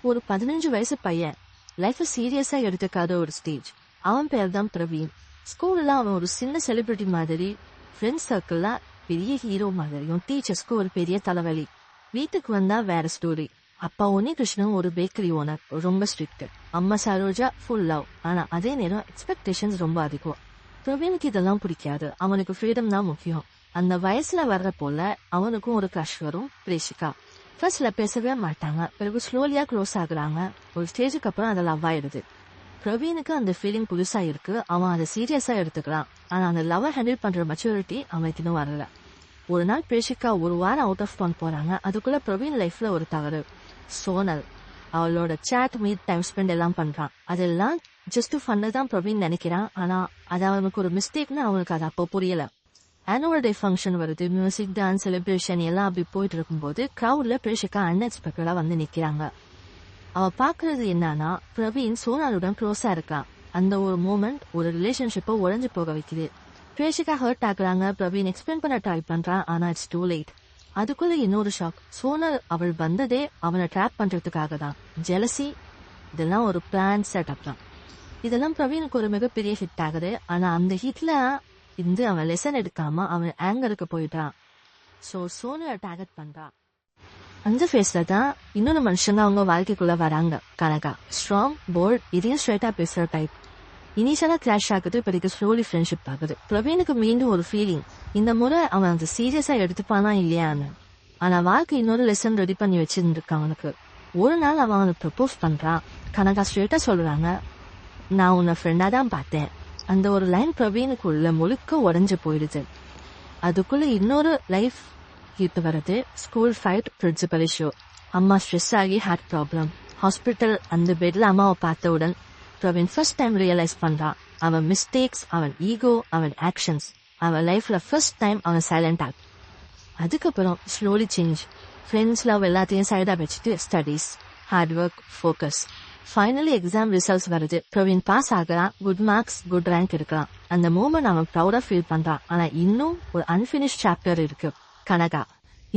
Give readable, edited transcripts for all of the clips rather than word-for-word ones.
ஒரு 15 வயசு பையன் லைஃப் சீரியஸா எடுத்துக்காத ஒரு ஸ்டேஜ். அவன் பேர் தான் பிரவீன். ஸ்கூல்ல அவன் ஒரு சின்ன செலிபிரிட்டி மாதிரி, ஃப்ரெண்ட்ஸ் சர்க்கிள்ல பெரிய ஹீரோ மாதிரியும், டீச்சர்ஸ்க்கு ஒரு பெரிய தலைவலி. வீட்டுக்கு வந்தா வேற ஸ்டோரி. அப்பா உன்னிகிருஷ்ணன் ஒரு பேக்கரி ஓனர், ரொம்ப ஸ்ட்ரிக்ட். அம்மா சரோஜா ஃபுல் லவ். ஆனா அதே நேரம் எக்ஸ்பெக்டேஷன்ஸ் ரொம்ப அதிகம். பிரவீனுக்கு இதெல்லாம் பிடிக்காது. அவனுக்கு ஃப்ரீடம் தான் முக்கியம். அந்த வயசுல வர்ற போல அவனுக்கும் ஒரு கிரஷ் வரும், பிரேஷிகா. ஃபர்ஸ்ட்ல பேசவே மாட்டாங்க, பிறகு ஸ்லோலியா க்ளோஸ் ஆகுறாங்க. ஒரு ஸ்டேஜுக்கு அப்புறம் அதை லவ் ஆயிடுது. பிரவீனுக்கு அந்த ஃபீலிங் புதுசா இருக்கு. அவன் அதை சீரியஸா எடுத்துக்கிறான். ஆனா அந்த லவ் ஹேண்டில் பண்ற மெச்சூரிட்டி அவனுக்கு இன்னும் வரல. ஒரு நாள் பிரேஷிகா ஒரு வாரம் அவுட் ஆஃப் டவுன் போறாங்க. அதுக்குள்ள பிரவீன் லைஃப்ல ஒரு தவறு. சோனல் அவளோட சேட் மீட் டைம் ஸ்பெண்ட் எல்லாம் பண்றான். அதெல்லாம் ஜஸ்ட் ஃபன்னு தான் பிரவீன் நினைக்கிறான். ஆனா அது அவனுக்கு ஒரு மிஸ்டேக்னு அவனுக்கு அது அப்போ புரியல. ஆனுவல் டே ஃபங்க்ஷன் வருது, மியூசிக், டான்ஸ், செலிப்ரேஷன் எல்லாம் அப்படி போயிட்டு இருக்கும்போது கிரௌட்ல பிரேஷிகா அன்எக்ஸ்பெக்டடா வந்து நிக்கிறாங்க. அவ பாக்குறது என்னன்னா, பிரவீன் சோனாலுடன் க்ளோஸா இருக்கான். அந்த ஒரு மூமெண்ட் ஒரு ரிலேஷன்ஷிப்பை உடைஞ்சு போக வைக்குது. பிரேஷிகா ஹர்ட் ஆகுறாங்க. பிரவீன் எக்ஸ்பிளைன் பண்ண ட்ரை பண்றான். ஆனா இட்ஸ் டூ லேட். அதுக்குள்ள இன்னொரு ஷாக். சோனல் அவள் வந்ததே அவனை ட்ராப் பண்றதுக்காக தான். ஜெலசி, இதெல்லாம் ஒரு பிளான் செட்டப் தான். இதெல்லாம் பிரவீனுக்கு ஒரு மிகப்பெரிய ஹிட் ஆகுது. ஆனா அந்த ஹிட்ல இருந்து அவன் லெசன் எடுக்காம அவன் ஆங்கருக்கு போயிட்டான். சோ சோனலை டார்கெட் பண்றான். அந்த ஃபேஸ்ல தான் இன்னொரு மனுஷங்க அவங்க வாழ்க்கைக்குள்ள வராங்க. கனகா ஸ்ட்ராங், போல்ட், இதையும் ஸ்ட்ரெயிட்டா பேசுற டைப். இனிஷியலா கிளாஷ் ஆகுது, பிறகு ஸ்லோலி ஃப்ரெண்ட்ஷிப் ஆகுது. பிரவீனுக்கு மீண்டும் ஒரு ஃபீலிங். இந்த முறை அவன் அந்த சீரியஸா எடுத்துப்பானா இல்லையான்னு. ஆனா வாழ்க்கை இன்னொரு லெசன் ரெடி பண்ணி வச்சிருந்துருக்கான் அவனுக்கு. ஒரு நாள் அவன் அவனுக்கு ப்ரப்போஸ் பண்றான். கனகா ஸ்ட்ரெயிட்டா சொல்றாங்க, நான் உன்னை ஃப்ரெண்டா தான் பார்த்தேன். அந்த ஒரு லைன் பிரவீனுக்குள்ள முழுக்க உடஞ்சு போயிடுது. அதுக்குள்ள இன்னொரு லைஃப் ஹிட் வருது. School fight, principal issue. அம்மா ஸ்ட்ரெஸ் ஆகி ஹார்ட் ப்ராப்ளம். ஹாஸ்பிட்டல் அந்த பெட்ல அம்மாவை பார்த்தவுடன் பிரவீன் ஃபர்ஸ்ட் டைம் ரியலைஸ் பண்றான். அவன் மிஸ்டேக்ஸ், அவன் ஈகோ, அவன் ஆக்ஷன்ஸ். அவன் லைஃப்ல ஃபர்ஸ்ட் டைம் அவன் சைலண்ட் ஆகும். அதுக்கப்புறம் ஸ்லோலி சேஞ்ச். ஃப்ரெண்ட்ஸ், லவ் எல்லாத்தையும் சைடா வச்சுட்டு studies, hard work, focus. Finally exam results வருது. பிரவீன் பாஸ் ஆகிறான். குட் மார்க்ஸ், குட் ரேங்க் இருக்கான். அந்த மூமெண்ட் அவன் ப்ரௌடா ஃபீல் பண்றான். ஆனா இன்னும் ஒரு அன்பினிஷ்ட் சாப்டர் இருக்கு. கனகா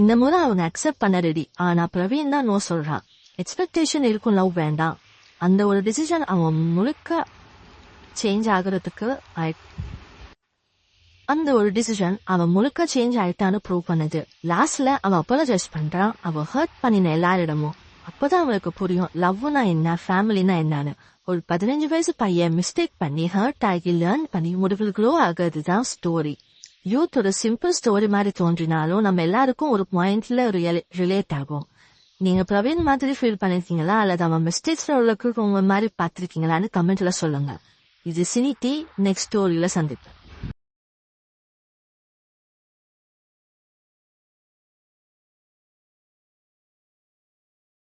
இந்த முறை அவங்க அக்செப்ட் பண்ண ரெடி. ஆனா பிரவீன் தான் நோ சொல்றான். எக்ஸ்பெக்டேஷன் இருக்கும், லவ் வேண்டாம். அந்த ஒரு டிசிஷன் அவன் முழுக்க சேஞ்ச் ஆகுறதுக்கு ஆயிட்டான்னு ப்ரூவ் பண்ணுது. லாஸ்ட்ல அவன் அப்பாலஜைஸ் பண்றான். அவன் ஹர்ட் பண்ணின எல்லாரிடமும். அப்பதான் அவனுக்கு புரியும் லவ்னா என்ன, ஃபேமிலினா என்னன்னு. ஒரு 15 வயசு பையன் மிஸ்டேக் பண்ணி ஹர்ட் ஆகி லேர்ன் பண்ணி முடிவில் க்ளோ ஆகுறதுதான் ஸ்டோரி. யூத் ஒரு சிம்பிள் ஸ்டோரி மாதிரி தோன்றினாலும் நம்ம எல்லாருக்கும் ஒரு பாயிண்ட்ல ரிலேட் ஆகும். நீங்க பிரவீன் மாதிரி ஃபீல் பண்ணிருக்கீங்களா, அல்லது அவன் மிஸ்டேக்ஸ்ல உள்ள மாதிரி பாத்திருக்கீங்களான்னு கமெண்ட்ல சொல்லுங்க. இது சினி டீ. நெக்ஸ்ட் ஸ்டோரியில சந்திப்பேன்.